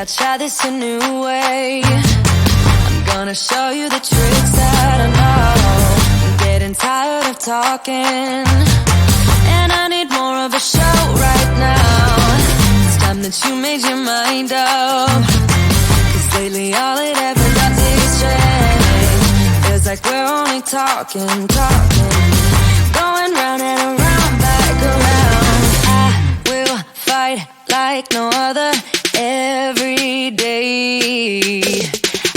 I'll try this a new way. I'm gonna show you the tricks that I know. I'm getting tired of talking, and I need more of a show right now. It's time that you made your mind up, 'cause lately all it ever does is change. Feels like we're only talking, going round and around, back around. I will fight like no other every day.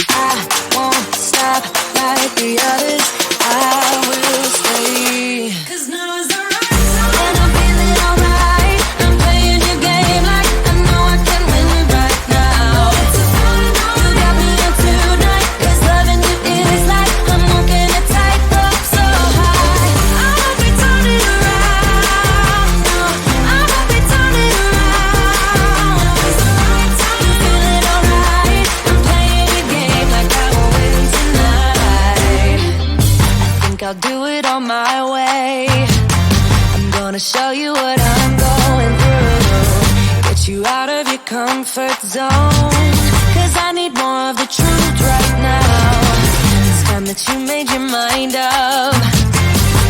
I won't stop like the others. I will stay. 'Cause now is the right time, and I'm feeling alright. I'm playing your game like I know I can win right now. You got me up tonight, 'cause loving you is like I'm walking a tightrope so high. I won't be turning around, no, I won't be turning around. It's the right time, I'm feeling alright. I'm playing your game like I will win tonight. I think I'll do it on my way. I'm gonna show you what I'm going through, get you out of your comfort zone, 'cause I need more of the truth right now. It's time that you made your mind up,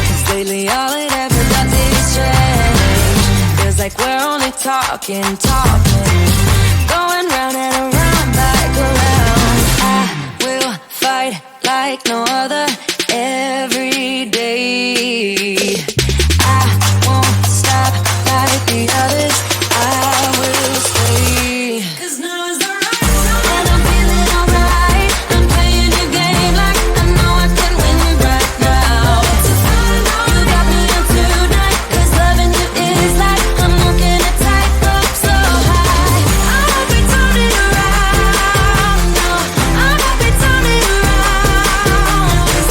'cause lately all it ever does is change. Feels like we're only talking, going round and around, back around. I will fight like no other every day. I won't stop like the others. I will stay. 'Cause now is the right time, and I'm feeling alright. I'm playing your game like I know I can win right now. You got me up tonight, 'cause loving you is like I'm walking a tightrope so high. I won't be turning around, no, I won't be turning around. It's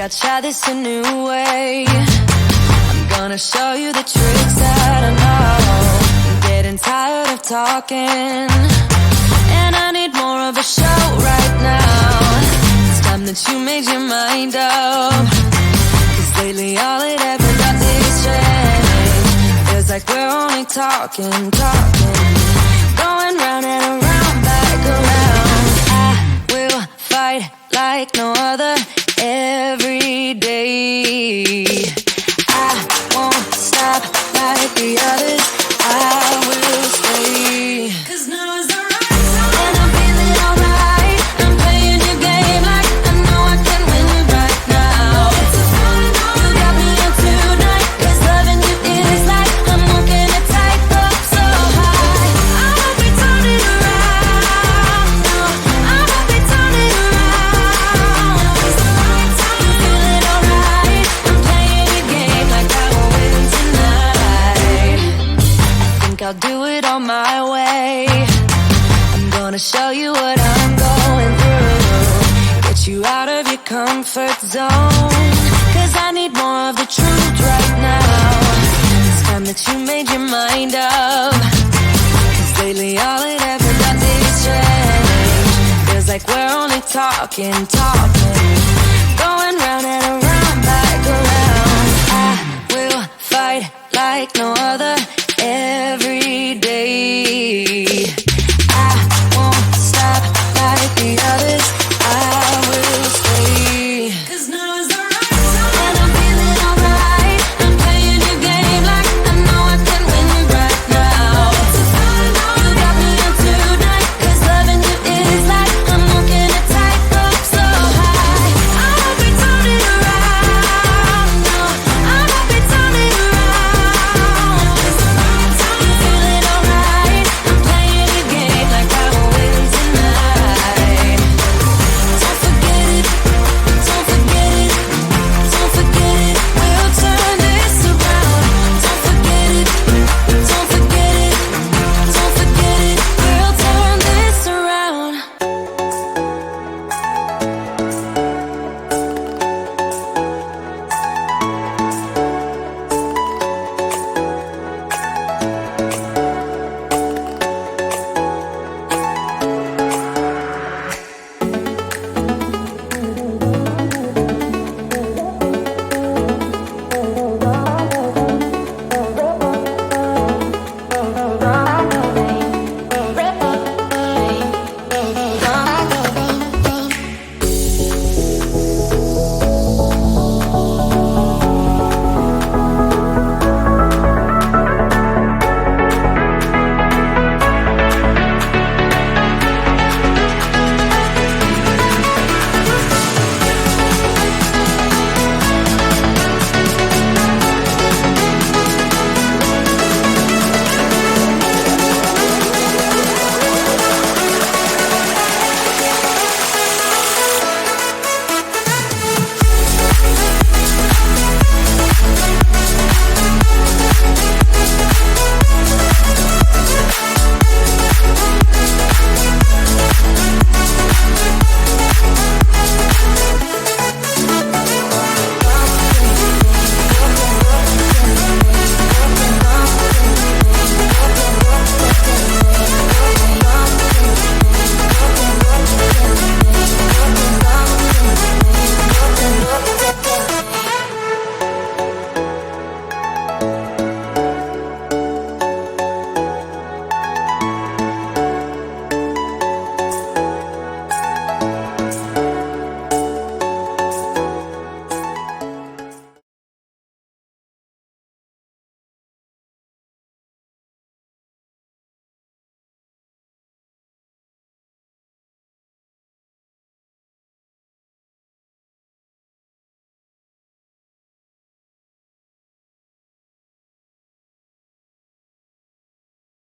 I'll try this a new way. I'm gonna show you the tricks that I know. I'm getting tired of talking, and I need more of a show right now. It's time that you made your mind up, 'cause lately all it ever does is change. Feels like we're only talking, going round and around, back around. I will fight like no other every day. I won't stop like the others. I will stay. 'Cause now is the right time, and I'm feeling alright. I'm playing your game like I know I can win right now. It's a fun night. You got me on tonight, 'cause loving you is like I'm walking a tightrope so high. I won't be turning around. No, I won't be turning around. It's the right time. You feeling alright? I'm playing your game like I will win tonight. I think I'll do it on my way. I'm gonna show you what I'm going through, get you out of your comfort zone, 'cause I need more of the truth right now. It's time that you made your mind up, 'cause lately all it ever does is change. Feels like we're only talking, going round and around, back around. I will fight like no other every day.